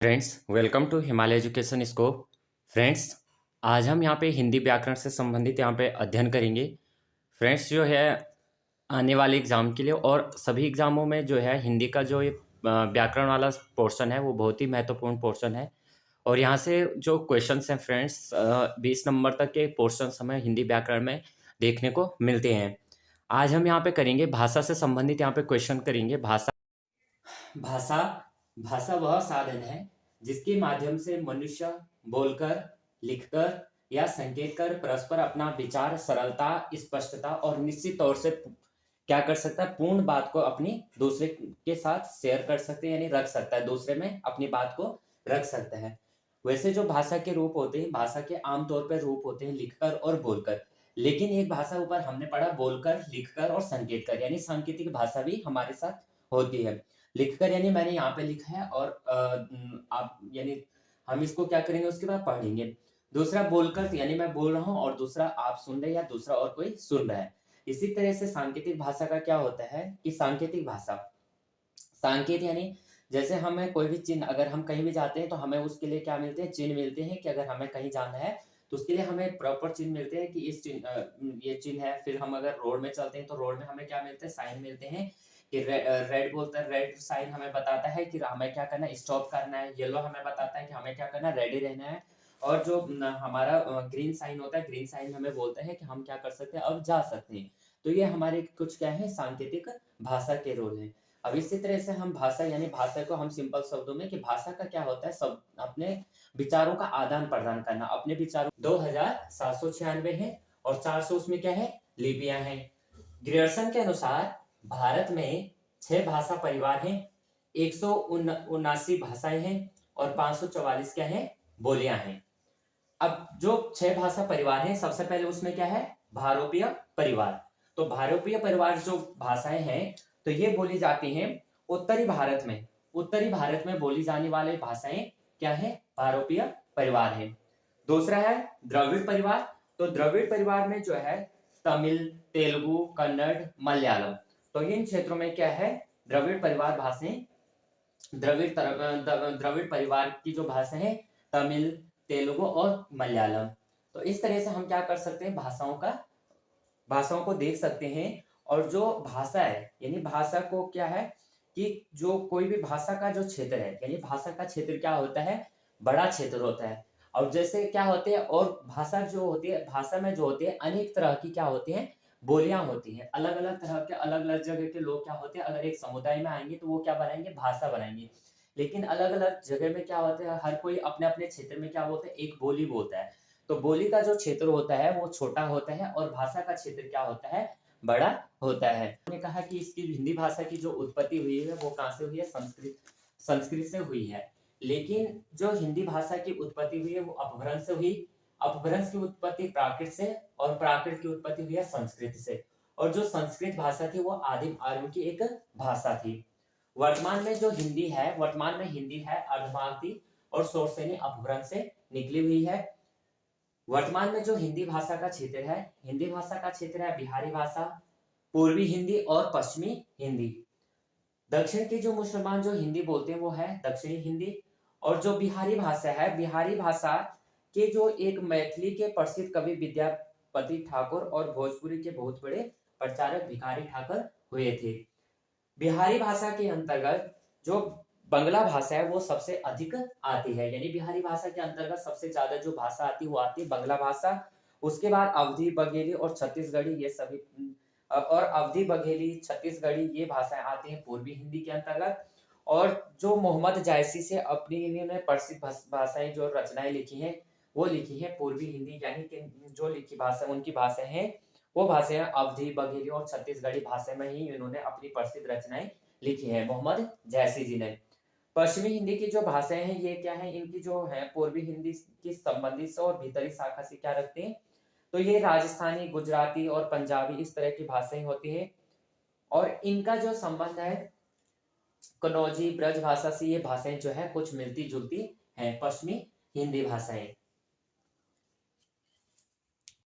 Friends, welcome to Himalaya education scope. Friends, आज हम यहाँ पे हिंदी व्याकरण से संबंधित यहाँ पे अध्ययन करेंगे। फ्रेंड्स, जो है आने वाले एग्ज़ाम के लिए और सभी एग्ज़ामों में जो है हिंदी का जो ये व्याकरण वाला पोर्शन है वो बहुत ही महत्वपूर्ण पोर्शन है। और यहाँ से जो क्वेश्चंस हैं फ्रेंड्स, 20 नंबर तक के पोर्शंस हमें हिंदी व्याकरण में देखने को मिलते हैं। आज हम यहाँ पे करेंगे भाषा से संबंधित यहाँ पे क्वेश्चन करेंगे। भाषा भाषा वह साधन है जिसके माध्यम से मनुष्य बोलकर, लिखकर या संकेत कर परस्पर अपना विचार सरलता, स्पष्टता और निश्चित तौर से क्या कर सकता है, पूर्ण बात को अपनी दूसरे के साथ शेयर कर सकते हैं, यानी रख सकता है, दूसरे में अपनी बात को रख सकता है। वैसे जो भाषा के रूप होते हैं, भाषा के आमतौर पर रूप होते हैं लिखकर और बोलकर। लेकिन एक भाषा ऊपर हमने पढ़ा बोलकर, लिखकर और संकेत कर, यानी सांकेतिक भाषा भी हमारे साथ होती है। लिखकर यानी मैंने यहाँ पे लिखा है और आप यानी हम इसको क्या करेंगे उसके बाद पढ़ेंगे। दूसरा बोलकर यानी मैं बोल रहा हूँ और दूसरा आप सुन रहे हैं या दूसरा और कोई सुन रहा है। इसी तरह से सांकेतिक भाषा का क्या होता है कि सांकेतिक भाषा, सांकेत यानी जैसे हमें कोई भी चिन्ह, अगर हम कहीं भी जाते हैं तो हमें उसके लिए क्या मिलते हैं, चिन्ह मिलते हैं कि अगर हमें कहीं जाना है तो उसके लिए हमें प्रॉपर चिन्ह मिलते हैं कि ये चिन्ह है। फिर हम अगर रोड में चलते हैं तो रोड में हमें क्या मिलते हैं, साइन मिलते हैं कि रेड बोलता है, रेड साइन हमें बताता है कि हमें क्या करना है, स्टॉप करना है। येलो हमें बताता है कि हमें क्या करना है, रेडी रहना है। और जो हमारा ग्रीन साइन होता है, ग्रीन साइन हमें बोलता है कि हम क्या कर सकते हैं, अब जा सकते हैं। तो ये हमारे कुछ क्या है, सांकेतिक भाषा के रोल है। अब इसी तरह से हम भाषा यानी भाषा को हम सिंपल शब्दों में कि भाषा का क्या होता है, सब अपने विचारों का आदान प्रदान करना। अपने विचारों 2796 है और 400 उसमें क्या है, लिपियां हैं। ग्रियर्सन के अनुसार भारत में 6 भाषा परिवार हैं, 179 भाषाएं हैं और 544 क्या है, बोलियां हैं। अब जो 6 भाषा परिवार हैं, सबसे पहले उसमें क्या है, भारोपीय परिवार। तो भारोपीय परिवार जो भाषाएं हैं तो ये बोली जाती हैं उत्तरी भारत में। उत्तरी भारत में बोली जाने वाली भाषाएं क्या है, भारोपीय परिवार है। दूसरा है द्रविड़ परिवार। तो द्रविड़ परिवार में जो है तमिल, तेलुगु, कन्नड़, मलयालम। तो इन क्षेत्रों में क्या है, द्रविड़ परिवार भाषाएं, द्रविड़ परिवार की जो भाषा है तमिल, तेलुगु और मलयालम। तो इस तरह से हम क्या कर सकते हैं, भाषाओं को देख सकते हैं। और जो भाषा है यानी भाषा को क्या है कि जो कोई भी भाषा का जो क्षेत्र है, यानी भाषा का क्षेत्र क्या होता है, बड़ा क्षेत्र होता है। और जैसे क्या होते हैं, और भाषा जो होती है, भाषा में जो होती है अनेक तरह की क्या होती हैं, बोलियां होती हैं। अलग अलग तरह के अलग अलग जगह के लोग क्या होते हैं, अगर एक समुदाय में आएंगे तो वो क्या बनाएंगे, भाषा बनाएंगे। लेकिन अलग अलग जगह में क्या होता है, हर कोई अपने अपने क्षेत्र में क्या बोलता है, एक बोली बोलता है। तो बोली का जो क्षेत्र होता है वो छोटा होता है और भाषा का क्षेत्र क्या होता है, बड़ा होता है। हमने कहा कि इसकी हिंदी भाषा की जो उत्पत्ति हुई है वो कहाँ से हुई है, संस्कृत से हुई है। लेकिन जो हिंदी भाषा की उत्पत्ति हुई है वो अपभ्रंश से हुई। अपभ्रंश की उत्पत्ति प्राकृत से और प्राकृत की उत्पत्ति हुई है संस्कृत से। और जो संस्कृत भाषा थी वो आदिम आर्यों की एक भाषा थी। वर्तमान में जो हिंदी है, वर्तमान में हिंदी है अर्धवार्ती और शोरसेनी अपभ्रंश से निकली हुई है। वर्तमान में जो हिंदी भाषा का क्षेत्र है, हिंदी भाषा का क्षेत्र है बिहारी भाषा, पूर्वी हिंदी और पश्चिमी हिंदी। दक्षिण के जो मुसलमान जो हिंदी बोलते हैं वो है दक्षिणी हिंदी। और जो बिहारी भाषा है, बिहारी भाषा के जो एक मैथिली के प्रसिद्ध कवि विद्यापति ठाकुर और भोजपुरी के बहुत बड़े प्रचारक भिखारी ठाकुर हुए थे। बिहारी भाषा के अंतर्गत जो बंगला भाषा है वो सबसे अधिक आती है, यानी बिहारी भाषा के अंतर्गत सबसे ज्यादा जो भाषा आती है वो आती है बंगला भाषा। उसके बाद अवधी, बघेली और छत्तीसगढ़ी, ये सभी और अवधी, बघेली, छत्तीसगढ़ी ये भाषाएं आती हैं पूर्वी हिंदी के अंतर्गत। और जो मोहम्मद जायसी से अपनी इन्होंने प्रसिद्ध भाषाएं जो रचनाएं लिखी हैं वो लिखी है पूर्वी हिंदी, यानी कि जो लिखी भाषा उनकी भाषा है वो भाषाएं अवधी, बघेली और छत्तीसगढ़ी भाषा में ही इन्होंने अपनी प्रसिद्ध रचनाएं लिखी है मोहम्मद जैसी जी ने। पश्चिमी हिंदी की जो भाषाएं हैं ये क्या है, इनकी जो है पूर्वी हिंदी की संबंधित से और भीतरी शाखा से क्या रखते हैं, तो ये राजस्थानी, गुजराती और पंजाबी इस तरह की भाषाएं होती है। और इनका जो संबंध है कन्नौजी ब्रज भाषा से, ये भाषाएं जो है कुछ मिलती जुलती हैं, पश्चिमी हिंदी भाषाएं।